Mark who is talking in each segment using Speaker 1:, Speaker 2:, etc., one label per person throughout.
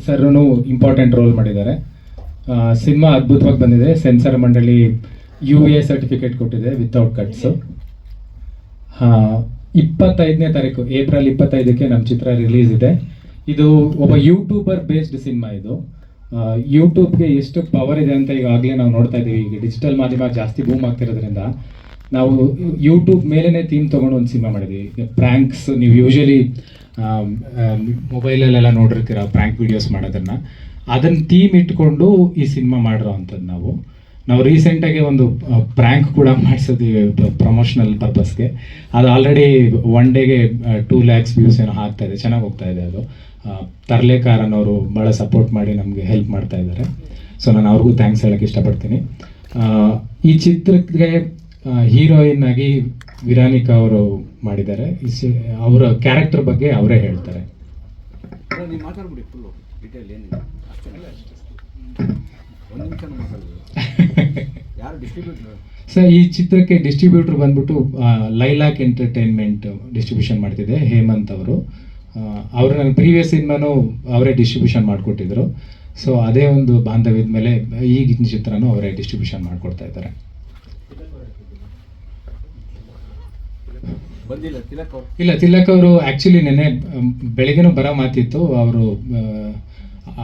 Speaker 1: ಸರ್ನು important role ಮಾಡಿದ್ದಾರೆ. Cinema ಅದ್ಭುತವಾಗಿ ಬಂದಿದೆ. ಸೆನ್ಸರ್ ಮಂಡಳಿ UA ಸರ್ಟಿಫಿಕೇಟ್ ಕೊಟ್ಟಿದೆ ವಿತೌಟ್ ಕಟ್ಸು. 25ನೇ ತಾರೀಕು ಏಪ್ರಿಲ್ 25ಕ್ಕೆ ನಮ್ಮ ಚಿತ್ರ ರಿಲೀಸ್ ಇದೆ. ಇದು ಒಬ್ಬ ಯೂಟ್ಯೂಬರ್ ಬೇಸ್ಡ್ ಸಿನಿಮಾ. ಇದು ಯೂಟ್ಯೂಬ್ಗೆ ಎಷ್ಟು ಪವರ್ ಇದೆ ಅಂತ ಈಗಾಗಲೇ ನಾವು ನೋಡ್ತಾ ಇದ್ದೀವಿ. ಈಗ ಡಿಜಿಟಲ್ ಮಾಧ್ಯಮ ಜಾಸ್ತಿ ಬೂಮ್ ಆಗ್ತಿರೋದ್ರಿಂದ ನಾವು ಯೂಟ್ಯೂಬ್ ಮೇಲೇ ಥೀಮ್ ತೊಗೊಂಡು ಒಂದು ಸಿನಿಮಾ ಮಾಡಿದ್ವಿ. ಪ್ರ್ಯಾಂಕ್ಸ್ ನೀವು ಯೂಶಲಿ ಮೊಬೈಲಲ್ಲೆಲ್ಲ ನೋಡಿರ್ತೀರ, ಪ್ರ್ಯಾಂಕ್ ವೀಡಿಯೋಸ್ ಮಾಡೋದನ್ನು. ಅದನ್ನು ಥೀಮ್ ಇಟ್ಕೊಂಡು ಈ ಸಿನಿಮಾ ಮಾಡಿರೋ ಅಂಥದ್ದು. ನಾವು ರೀಸೆಂಟಾಗಿ ಒಂದು ಪ್ರ್ಯಾಂಕ್ ಕೂಡ ಮಾಡಿಸಿದ್ವಿ ಪ್ರಮೋಷನಲ್ ಪರ್ಪಸ್ಗೆ. ಅದು ಆಲ್ರೆಡಿ 1 ಡೇಗೆ 2 lakhs ವ್ಯೂಸ್ ಏನೋ ಆಗ್ತಾ ಇದೆ. ಚೆನ್ನಾಗಿ ಹೋಗ್ತಾ ಇದೆ ಅದು. ತರ್ಲೇಕಾರ್ ಅನ್ನೋರು ಭಾಳ ಸಪೋರ್ಟ್ ಮಾಡಿ ನಮಗೆ ಹೆಲ್ಪ್ ಮಾಡ್ತಾ ಇದ್ದಾರೆ. ಸೊ ನಾನು ಅವ್ರಿಗೂ ಥ್ಯಾಂಕ್ಸ್ ಹೇಳೋಕ್ಕೆ ಇಷ್ಟಪಡ್ತೀನಿ. ಈ ಚಿತ್ರಕ್ಕೆ ಹೀರೋಯಿನ್ ಆಗಿ ವಿರಾನಿಕಾ ಅವರು ಮಾಡಿದ್ದಾರೆ. ಅವರ ಕ್ಯಾರೆಕ್ಟರ್ ಬಗ್ಗೆ ಅವರೇ ಹೇಳ್ತಾರೆ. ಸರ್, ಈ ಚಿತ್ರಕ್ಕೆ ಡಿಸ್ಟ್ರಿಬ್ಯೂಟರ್ ಬಂದ್ಬಿಟ್ಟು ಲೈಲಾಕ್ ಎಂಟರ್ಟೈನ್ಮೆಂಟ್ ಡಿಸ್ಟ್ರಿಬ್ಯೂಷನ್ ಮಾಡ್ತಿದೆ, ಹೇಮಂತ್ ಅವರು. ಅವರು ನನ್ನ ಪ್ರೀವಿಯಸ್ ಸಿನಿಮಾನು ಅವರೇ ಡಿಸ್ಟ್ರಿಬ್ಯೂಷನ್ ಮಾಡಿಕೊಟ್ಟಿದ್ರು. ಸೊ ಅದೇ ಒಂದು ಬಾಂಧವ್ಯದ ಮೇಲೆ ಈಗಿನ ಚಿತ್ರನೂ ಅವರೇ ಡಿಸ್ಟ್ರಿಬ್ಯೂಷನ್ ಮಾಡಿಕೊಡ್ತಾ ಇದ್ದಾರೆ. ಇಲ್ಲ, ತಿಲಕ್ ಅವರು ಆ್ಯಕ್ಚುಲಿ ನೆನ್ನೆ ಬೆಳಗ್ಗೆನೂ ಬರೋ ಮಾತಿತ್ತು. ಅವರು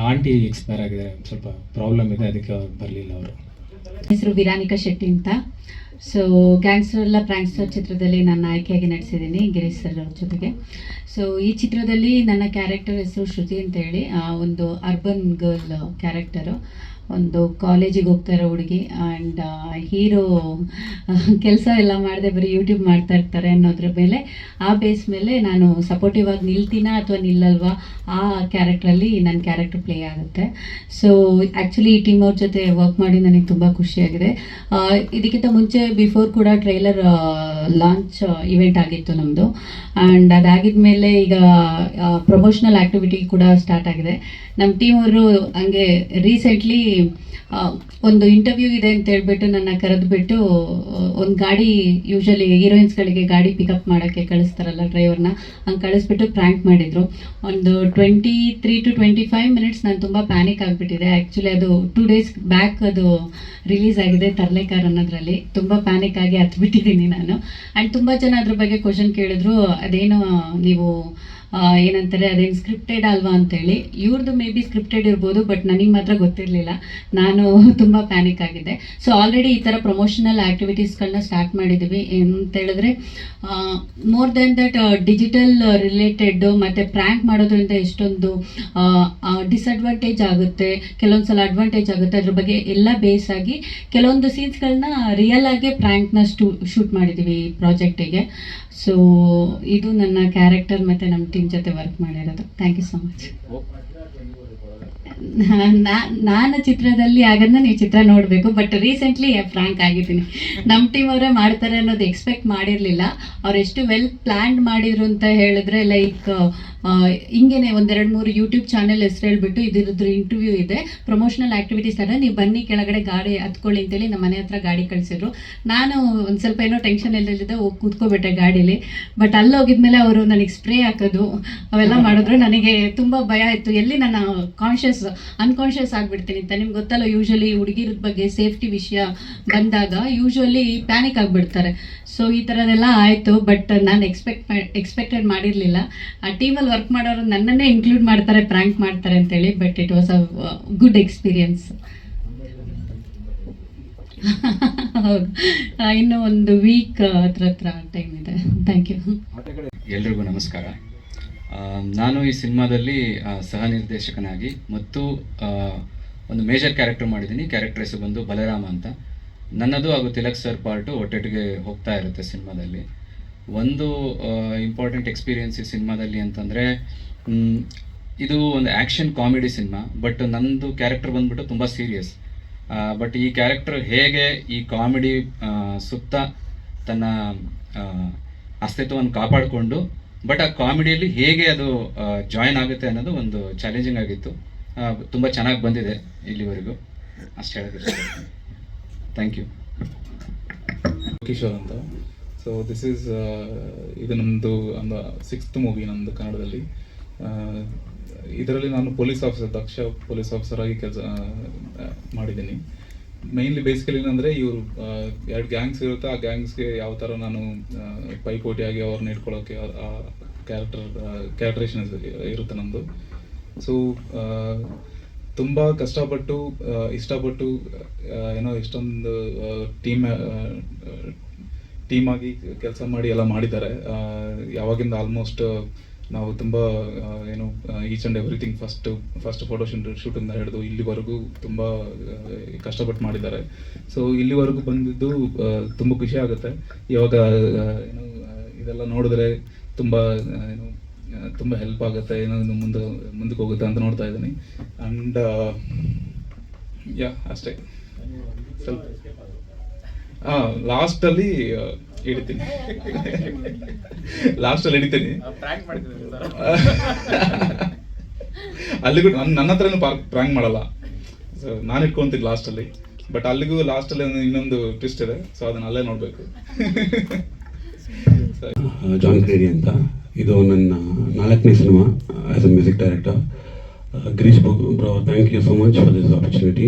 Speaker 1: ಆಂಟಿ ಎಕ್ಸ್ಪೈರ್ ಆಗಿದೆ, ಸ್ವಲ್ಪ ಪ್ರಾಬ್ಲಮ್ ಇದೆ, ಅದಕ್ಕೆ ಅವ್ರು ಬರಲಿಲ್ಲ. ಅವರು
Speaker 2: ಹೆಸರು ವಿರಾನಿಕಾ ಶೆಟ್ಟಿ ಅಂತ. ಸೊ ಗ್ಯಾಂಗ್ಸ್ಟರ್ ಅಲ್ಲ ಪ್ರಾಂಕ್ಸ್ಟರ್ ಚಿತ್ರದಲ್ಲಿ ನಾನು ಆಯ್ಕೆಯಾಗಿ ನಟಿಸಿದ್ದೀನಿ ಗಿರೀಶ್ ಸರ್ ಅವ್ರ ಜೊತೆಗೆ. ಸೊ ಈ ಚಿತ್ರದಲ್ಲಿ ನನ್ನ ಕ್ಯಾರೆಕ್ಟರ್ ಹೆಸರು ಶ್ರುತಿ ಅಂತ ಹೇಳಿ, ಒಂದು ಅರ್ಬನ್ ಗರ್ಲ್ ಕ್ಯಾರೆಕ್ಟರು. ಒಂದು ಕಾಲೇಜಿಗೆ ಹೋಗ್ತಾ ಇರೋ ಹುಡುಗಿ. ಆ್ಯಂಡ್ ಹೀರೋ ಕೆಲಸ ಎಲ್ಲ ಮಾಡದೆ ಬರೀ ಯೂಟ್ಯೂಬ್ ಮಾಡ್ತಾ ಇರ್ತಾರೆ ಅನ್ನೋದ್ರ ಮೇಲೆ, ಆ ಬೇಸ್ ಮೇಲೆ ನಾನು ಸಪೋರ್ಟಿವ್ ಆಗಿ ನಿಲ್ತೀನ ಅಥವಾ ನಿಲ್ಲಲ್ವಾ, ಆ ಕ್ಯಾರೆಕ್ಟ್ರಲ್ಲಿ ನನ್ನ ಕ್ಯಾರೆಕ್ಟರ್ ಪ್ಲೇ ಆಗುತ್ತೆ. ಸೊ ಆ್ಯಕ್ಚುಲಿ ಈ ಟೀಮ್ ಅವ್ರ ಜೊತೆ ವರ್ಕ್ ಮಾಡಿ ನನಗೆ ತುಂಬ ಖುಷಿಯಾಗಿದೆ. ಇದಕ್ಕಿಂತ ಮುಂಚೆ ಬಿಫೋರ್ ಕೂಡ ಟ್ರೈಲರ್ ಲಾಂಚ್ ಇವೆಂಟ್ ಆಗಿತ್ತು ನಮ್ಮದು. ಆ್ಯಂಡ್ ಅದಾಗಿದ ಮೇಲೆ ಈಗ ಪ್ರಮೋಷನಲ್ ಆ್ಯಕ್ಟಿವಿಟಿ ಕೂಡ ಸ್ಟಾರ್ಟ್ ಆಗಿದೆ. ನಮ್ಮ ಟೀಮ್ ಅವರು ಹಂಗೆ ರೀಸೆಂಟ್ಲಿ ಒಂದು ಇಂಟರ್ವ್ಯೂ ಇದೆ ಅಂತ ಹೇಳ್ಬಿಟ್ಟು ನನ್ನ ಕರೆದುಬಿಟ್ಟು ಒಂದು ಗಾಡಿ, ಯೂಶಲಿ ಹೀರೋಯಿನ್ಸ್ಗಳಿಗೆ ಗಾಡಿ ಪಿಕಪ್ ಮಾಡೋಕ್ಕೆ ಕಳಿಸ್ತಾರಲ್ಲ ಡ್ರೈವರ್ನ, ಹಂಗೆ ಕಳಿಸ್ಬಿಟ್ಟು ಪ್ರ್ಯಾಂಕ್ ಮಾಡಿದರು. ಒಂದು 23 to 25 minutes ನಾನು ತುಂಬ ಪ್ಯಾನಿಕ್ ಆಗಿಬಿಟ್ಟಿದೆ. ಆ್ಯಕ್ಚುಲಿ ಅದು 2 days ಬ್ಯಾಕ್ ಅದು ರಿಲೀಸ್ ಆಗಿದೆ, ತರ್ಲೇಕಾರ್ ಅನ್ನೋದ್ರಲ್ಲಿ. ತುಂಬ ಪ್ಯಾನಿಕ್ ಆಗಿ ಹತ್ಬಿಟ್ಟಿದ್ದೀನಿ ನಾನು. ಆ್ಯಂಡ್ ತುಂಬ ಜನ ಅದ್ರ ಬಗ್ಗೆ ಕ್ವಶನ್ ಕೇಳಿದ್ರು, ಅದೇನು ನೀವು ಏನಂತಾರೆ, ಅದೇನು ಸ್ಕ್ರಿಪ್ಟೆಡ್ ಅಲ್ವಾ ಅಂತೇಳಿ. ಇವ್ರದ್ದು ಮೇ ಬಿ ಸ್ಕ್ರಿಪ್ಟೆಡ್ ಇರ್ಬೋದು, ಬಟ್ ನನಗೆ ಮಾತ್ರ ಗೊತ್ತಿರಲಿಲ್ಲ. ನಾನು ತುಂಬ ಪ್ಯಾನಿಕ್ ಆಗಿದ್ದೆ. ಸೊ ಆಲ್ರೆಡಿ ಈ ಥರ ಪ್ರಮೋಷನಲ್ ಆ್ಯಕ್ಟಿವಿಟೀಸ್ಗಳನ್ನ ಸ್ಟಾರ್ಟ್ ಮಾಡಿದ್ದೀವಿ. ಅಂತ ಹೇಳಿದ್ರೆ more than that digital related ಮತ್ತು ಪ್ರ್ಯಾಂಕ್ ಮಾಡೋದ್ರಿಂದ ಎಷ್ಟೊಂದು ಡಿಸ್ಅಡ್ವಾಂಟೇಜ್ ಆಗುತ್ತೆ, ಕೆಲವೊಂದು ಸಲ ಅಡ್ವಾಂಟೇಜ್ ಆಗುತ್ತೆ. ಅದ್ರ ಬಗ್ಗೆ ಎಲ್ಲ ಬೇಸ್ ಆಗಿ ಕೆಲವೊಂದು ಸೀನ್ಸ್ಗಳನ್ನ ರಿಯಲ್ ಆಗಿ ಪ್ರ್ಯಾಂಕ್ನ ಶೂಟ್ ಮಾಡಿದ್ದೀವಿ ಈ ಪ್ರಾಜೆಕ್ಟಿಗೆ. ಸೊ ಇದು ನನ್ನ ಕ್ಯಾರೆಕ್ಟರ್ ಮತ್ತು ನಮ್ಮ ಟೀಮ್ ಜೊತೆ ವರ್ಕ್ ಮಾಡಿರೋದು. Thank you so much. ನಾನು ಚಿತ್ರದಲ್ಲಿ ಆಗಂದ್ರೆ ನೀವು ಚಿತ್ರ ನೋಡಬೇಕು. ಬಟ್ ರೀಸೆಂಟ್ಲಿ ಫ್ರ್ಯಾಂಕ್ ಆಗಿದ್ದೀನಿ. ನಮ್ಮ ಟೀಮ್ ಅವರೇ ಮಾಡ್ತಾರೆ ಅನ್ನೋದು ಎಕ್ಸ್ಪೆಕ್ಟ್ ಮಾಡಿರಲಿಲ್ಲ. ಅವ್ರು ಎಷ್ಟು ವೆಲ್ ಪ್ಲ್ಯಾನ್ಡ್ ಮಾಡಿದ್ರು ಅಂತ ಹೇಳಿದ್ರೆ, ಲೈಕ್ ಹಿಂಗೇನೆ 1-2-3 ಯೂಟ್ಯೂಬ್ ಚಾನೆಲ್ ಹೆಸರು ಹೇಳ್ಬಿಟ್ಟು ಇದ್ರದ್ದು ಇಂಟರ್ವ್ಯೂ ಇದೆ, ಪ್ರಮೋಷನಲ್ ಆ್ಯಕ್ಟಿವಿಟೀಸ್ ಥರ, ನೀವು ಬನ್ನಿ ಕೆಳಗಡೆ ಗಾಡಿ ಹತ್ಕೊಳ್ಳಿ ಅಂತೇಳಿ ನಮ್ಮ ಮನೆ ಹತ್ರ ಗಾಡಿ ಕಳಿಸಿದ್ರು. ನಾನು ಒಂದು ಸ್ವಲ್ಪ ಏನೋ ಟೆನ್ಷನ್ ಎಲ್ಲದಿದ್ದೆ, ಹೋಗಿ ಕೂತ್ಕೋಬಿಟ್ಟೆ ಗಾಡೀಲಿ. ಬಟ್ ಅಲ್ಲಿ ಹೋಗಿದ್ಮೇಲೆ ಅವರು ನನಗೆ ಸ್ಪ್ರೇ ಹಾಕೋದು ಅವೆಲ್ಲ ಮಾಡಿದ್ರು. ನನಗೆ ತುಂಬ ಭಯ ಆಯಿತು, ಎಲ್ಲಿ ನಾನು ಅನ್ಕಾನ್ಷಿಯಸ್ ಆಗಿಬಿಡ್ತೀನಿ ಅಂತ. ನಿಮ್ಗೆ ಗೊತ್ತಲ್ಲ, ಯೂಶ್ವಲಿ ಹುಡುಗಿರ ಬಗ್ಗೆ ಸೇಫ್ಟಿ ವಿಷಯ ಬಂದಾಗ ಯೂಶ್ವಲಿ ಪ್ಯಾನಿಕ್ ಆಗಿಬಿಡ್ತಾರೆ. ಸೊ ಈ ಥರದೆಲ್ಲ ಆಯಿತು. ಬಟ್ ನಾನು ಎಕ್ಸ್ಪೆಕ್ಟೆಡ್ ಮಾಡಿರಲಿಲ್ಲ. ಆ ಟೀಮಲ್ಲಿ ವರ್ಕ್ ಮಾಡೋರು ನನ್ನನ್ನೇ ಇನ್ಕ್ಲೂಡ್ ಮಾಡ್ತಾರೆ, ಪ್ರ್ಯಾಂಕ್ ಮಾಡ್ತಾರೆ ಅಂತೇಳಿ. But it was a good experience. ಹೌದು, ಇನ್ನೂ ಒಂದು ವೀಕ್ ಹತ್ರ ಟೈಮ್ ಇದೆ. Thank you.
Speaker 3: ಎಲ್ರಿಗೂ ನಮಸ್ಕಾರ. ನಾನು ಈ ಸಿನಿಮಾದಲ್ಲಿ ಸಹ ನಿರ್ದೇಶಕನಾಗಿ ಮತ್ತು ಒಂದು ಮೇಜರ್ ಕ್ಯಾರೆಕ್ಟರ್ ಮಾಡಿದ್ದೀನಿ. ಕ್ಯಾರೆಕ್ಟರ್ ಹೆಸರು ಬಂದು ಬಲರಾಮ ಅಂತ. ನನ್ನದು ಹಾಗೂ ತಿಲಕ್ ಸರ್ ಪಾರ್ಟು ಒಟ್ಟೊಟ್ಟಿಗೆ ಹೋಗ್ತಾ ಇರುತ್ತೆ ಸಿನಿಮಾದಲ್ಲಿ. ಒಂದು ಇಂಪಾರ್ಟೆಂಟ್ ಎಕ್ಸ್ಪೀರಿಯನ್ಸ್ ಈ ಸಿನಿಮಾದಲ್ಲಿ ಅಂತಂದರೆ, ಇದು ಒಂದು ಆ್ಯಕ್ಷನ್ ಕಾಮಿಡಿ ಸಿನಿಮಾ. ಬಟ್ ನನ್ನದು ಕ್ಯಾರೆಕ್ಟರ್ ಬಂದ್ಬಿಟ್ಟು ತುಂಬ ಸೀರಿಯಸ್. ಬಟ್ ಈ ಕ್ಯಾರೆಕ್ಟರ್ ಹೇಗೆ ಈ ಕಾಮಿಡಿ ಸುತ್ತ ತನ್ನ ಅಸ್ತಿತ್ವವನ್ನು ಕಾಪಾಡಿಕೊಂಡು, ಬಟ್ ಆ ಕಾಮಿಡಿಯಲ್ಲಿ ಹೇಗೆ ಅದು ಜಾಯಿನ್ ಆಗುತ್ತೆ ಅನ್ನೋದು ಒಂದು ಚಾಲೆಂಜಿಂಗ್ ಆಗಿತ್ತು. ತುಂಬ ಚೆನ್ನಾಗಿ ಬಂದಿದೆ ಇಲ್ಲಿವರೆಗೂ, ಅಷ್ಟು ಹೇಳೋಕ್ಕೆ. Thank you.
Speaker 4: ಕಿಶೋರ್ ಅಂತ. ಸೊ ದಿಸ್ ಇದು ನಮ್ಮದು ಒಂದು 6th ಮೂವಿ ನಮ್ಮದು ಕನ್ನಡದಲ್ಲಿ. ಇದರಲ್ಲಿ ನಾನು ದಕ್ಷ ಪೊಲೀಸ್ ಆಫೀಸರ್ ಆಗಿ ಕೆಲಸ ಮಾಡಿದ್ದೀನಿ. ಮೈನ್ಲಿ ಬೇಸಿಕಲಿ ಏನಂದರೆ ಇವರು 2 ಗ್ಯಾಂಗ್ಸ್ ಇರುತ್ತೆ, ಆ ಗ್ಯಾಂಗ್ಸ್ಗೆ ಯಾವ ಥರ ನಾನು ಪೈಪೋಟಿಯಾಗಿ ಅವ್ರನ್ನ ಇಟ್ಕೊಳ್ಳೋಕ್ಕೆ ಕ್ಯಾರೆಕ್ಟರೇಷನ್ ಇರುತ್ತೆ ನಮ್ಮದು. ಸೊ ತುಂಬ ಕಷ್ಟಪಟ್ಟು ಇಷ್ಟಪಟ್ಟು ಏನೋ ಇಷ್ಟೊಂದು ಟೀಮಾಗಿ ಕೆಲಸ ಮಾಡಿ ಎಲ್ಲ ಮಾಡಿದ್ದಾರೆ. ಯಾವಾಗಿಂದ ಆಲ್ಮೋಸ್ಟ್ ನಾವು ತುಂಬ ಏನು each and everything first photo ಶೂಟಿಂದ ಹಿಡಿದು ಇಲ್ಲಿವರೆಗೂ ತುಂಬ ಕಷ್ಟಪಟ್ಟು ಮಾಡಿದ್ದಾರೆ. ಸೊ ಇಲ್ಲಿವರೆಗೂ ಬಂದಿದ್ದು ತುಂಬ ಖುಷಿ ಆಗುತ್ತೆ. ಇವಾಗ ಏನು ಇದೆಲ್ಲ ನೋಡಿದ್ರೆ ತುಂಬ ಏನು ತುಂಬ ಹೆಲ್ಪ್ ಆಗುತ್ತೆ, ಏನೋ ಮುಂದಕ್ಕೆ ಹೋಗುತ್ತೆ ಅಂತ ನೋಡ್ತಾ ಇದ್ದೀನಿ. ಆ್ಯಂಡ್ ಅಷ್ಟೇ. ಸ್ವಲ್ಪ ಲಾಸ್ಟಲ್ಲಿ ಹಿಡಿತೀನಿ ಅಲ್ಲಿಗೂ ನನ್ನ ಹತ್ರನೂ ಪ್ರ್ಯಾಂಕ್ ಮಾಡಲ್ಲ, ಸೊ ನಾನು ಇಟ್ಕೊತೀನಿ ಲಾಸ್ಟಲ್ಲಿ. ಬಟ್ ಅಲ್ಲಿಗೂ ಲಾಸ್ಟಲ್ಲಿ ಇನ್ನೊಂದು ಟ್ವಿಸ್ಟ್ ಇದೆ, ಸೊ ಅದನ್ನ ಅಲ್ಲೇ ನೋಡಬೇಕು.
Speaker 5: ಜಾನ್ ಕ್ರೇಡಿ ಅಂತ. ಇದು ನನ್ನ 4ನೇ cinema as a music director. Girish bro, thank you so much for this opportunity.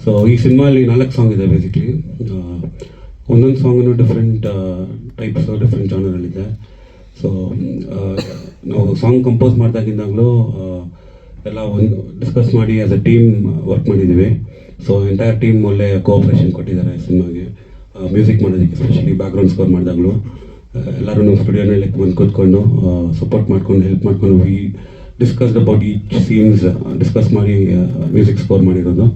Speaker 5: So ಈ ಸಿನಿಮಾಲಿ 4 ಸಾಂಗ್ ಇದೆ ಬೇಸಿಕ್ಲಿ. ಒಂದೊಂದು ಸಾಂಗನ್ನು ಡಿಫ್ರೆಂಟ್ ಟೈಪ್ಸ್, ಡಿಫ್ರೆಂಟ್ ಜಾನರಲ್ಲಿದೆ. ಸೊ ನಾವು ಸಾಂಗ್ ಕಂಪೋಸ್ ಮಾಡಿದಾಗಿಂದಾಗಲೂ ಎಲ್ಲ ಒಂದು ಡಿಸ್ಕಸ್ ಮಾಡಿ ಆ್ಯಸ್ ಅ ಟೀಮ್ ವರ್ಕ್ ಮಾಡಿದ್ದೀವಿ. ಸೊ ಎಂಟೈರ್ ಟೀಮ್ ಒಳ್ಳೆ ಕೋಆಪ್ರೇಷನ್ ಕೊಟ್ಟಿದ್ದಾರೆ ಸಿನಿಮಾಗೆ. ಮ್ಯೂಸಿಕ್ ಮಾಡೋದಕ್ಕೆ ಎಸ್ಪೆಷಲಿ ಬ್ಯಾಕ್ಗ್ರೌಂಡ್ ಸ್ಕೋರ್ ಮಾಡಿದಾಗಲೂ ಎಲ್ಲರೂ ನಮ್ಮ ಸ್ಟುಡಿಯೋನಲ್ಲಿ ಬಂದು ಕೂತ್ಕೊಂಡು ಸಪೋರ್ಟ್ ಮಾಡ್ಕೊಂಡು ಹೆಲ್ಪ್ ಮಾಡ್ಕೊಂಡು we discussed about each scenes discuss ಮಾಡಿ ಮ್ಯೂಸಿಕ್ ಸ್ಕೋರ್ ಮಾಡಿರೋದು.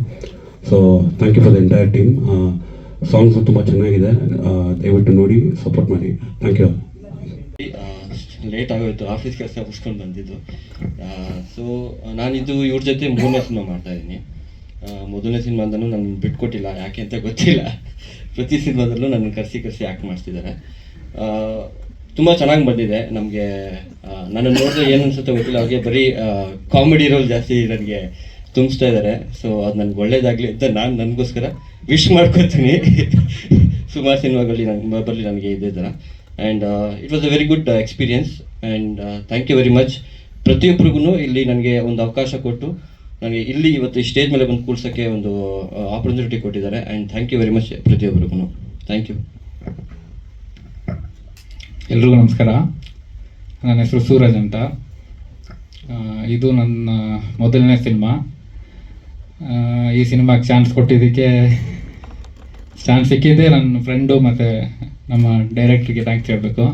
Speaker 5: So thank you for the entire team. Songs ತುಂಬ ಚೆನ್ನಾಗಿದೆ, ದಯವಿಟ್ಟು ನೋಡಿ ಸಪೋರ್ಟ್ ಮಾಡಿ. Thank you.
Speaker 6: ಲೇಟ್ ಆಗೋಯ್ತು, ಆಫೀಸ್ ಕೆಲಸ ಮುಗಿಸ್ಕೊಂಡು ಬಂದಿದ್ದು. ಸೊ ನಾನಿದು ಇವ್ರ ಜೊತೆ 3ನೇ ಸಿನಿಮಾ ಮಾಡ್ತಾಯಿದ್ದೀನಿ. ಮೊದಲನೇ ಸಿನಿಮಾದಲ್ಲೂ ನಾನು ಬಿಟ್ಕೊಟ್ಟಿಲ್ಲ, ಯಾಕೆ ಅಂತ ಗೊತ್ತಿಲ್ಲ. ಪ್ರತಿ ಸಿನಿಮಾದಲ್ಲೂ ನನ್ನ ಕರೆಸಿ ಆ್ಯಕ್ಟ್ ಮಾಡಿಸ್ತಿದ್ದಾರೆ. ತುಂಬ ಚೆನ್ನಾಗಿ ಬಂದಿದೆ. ನಮಗೆ ನನ್ನ ನೋಡಿದ್ರೆ ಏನು ಅನ್ಸುತ್ತೆ ಗೊತ್ತಿಲ್ಲ, ಅವ್ರಿಗೆ ಬರೀ ಕಾಮಿಡಿ ರೋಲ್ ಜಾಸ್ತಿ ನನಗೆ ತುಂಬಿಸ್ತಾ ಇದ್ದಾರೆ. ಸೊ ಅದು ನನಗೆ ಒಳ್ಳೇದಾಗಲಿ ಅಂತ ನಾನು ನನಗೋಸ್ಕರ ವಿಶ್ ಮಾಡ್ಕೊತೀನಿ. ಸುಮಾರು ಸಿನಿಮಾಗಳಲ್ಲಿ ಬರಲಿ ನನಗೆ ಇದೇ ಥರ. And it was a very good experience. And thank you very much ಪ್ರತಿಯೊಬ್ಬರಿಗೂ ಇಲ್ಲಿ ನನಗೆ ಒಂದು ಅವಕಾಶ ಕೊಟ್ಟು ನನಗೆ ಇಲ್ಲಿ ಇವತ್ತು ಈ ಸ್ಟೇಜ್ ಮೇಲೆ ಬಂದು ಕೂರ್ಸೋಕ್ಕೆ ಒಂದು ಆಪರ್ಚುನಿಟಿ ಕೊಟ್ಟಿದ್ದಾರೆ. And thank you very much ಪ್ರತಿಯೊಬ್ಬರಿಗೂ. Thank you.
Speaker 1: ಎಲ್ರಿಗೂ ನಮಸ್ಕಾರ. ನನ್ನ ಹೆಸರು ಸೂರಜ್ ಅಂತ. ಇದು ನನ್ನ ಮೊದಲನೇ ಸಿನಿಮಾ. ಈ ಸಿನಿಮಾಗೆ ಚಾನ್ಸ್ ಸಿಕ್ಕಿದ್ದೆ ನನ್ನ ಫ್ರೆಂಡು ಮತ್ತು ನಮ್ಮ ಡೈರೆಕ್ಟ್ರಿಗೆ ಥ್ಯಾಂಕ್ಸ್ ಹೇಳಬೇಕು.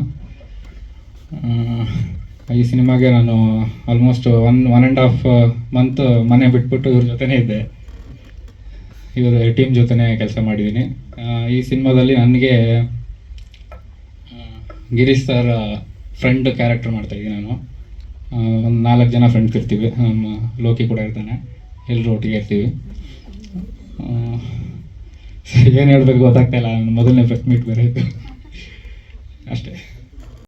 Speaker 1: ಈ ಸಿನಿಮಾಗೆ ನಾನು ಆಲ್ಮೋಸ್ಟ್ 1.5 ಮಂತ್ ಮನೆ ಬಿಟ್ಬಿಟ್ಟು ಇವ್ರ ಜೊತೆನೇ ಇದ್ದೆ, ಇವ್ರ ಟೀಮ್ ಜೊತೆನೇ ಕೆಲಸ ಮಾಡಿದ್ದೀನಿ. ಈ ಸಿನಿಮಾದಲ್ಲಿ ನನಗೆ ಗಿರೀಶ್ ಸರ್ ಫ್ರೆಂಡ್ ಕ್ಯಾರೆಕ್ಟರ್ ಮಾಡ್ತಾಯಿದ್ದೀನಿ ನಾನು. ಒಂದು 4 ಜನ ಫ್ರೆಂಡ್ಸ್ ಇರ್ತೀವಿ, ನಮ್ಮ ಲೋಕಿ ಕೂಡ ಇರ್ತಾನೆ, ಎಲ್ಲರೂ ಒಟ್ಟಿಗೆ ಇರ್ತೀವಿ. ಏನು ಹೇಳಬೇಕು ಗೊತ್ತಾಗ್ತಾಯಿಲ್ಲ, ನನ್ನ ಮೊದಲನೇ ಫಸ್ಟ್ ಮೀಟ್ ಬೇರೆ ಇತ್ತು ಅಷ್ಟೇ.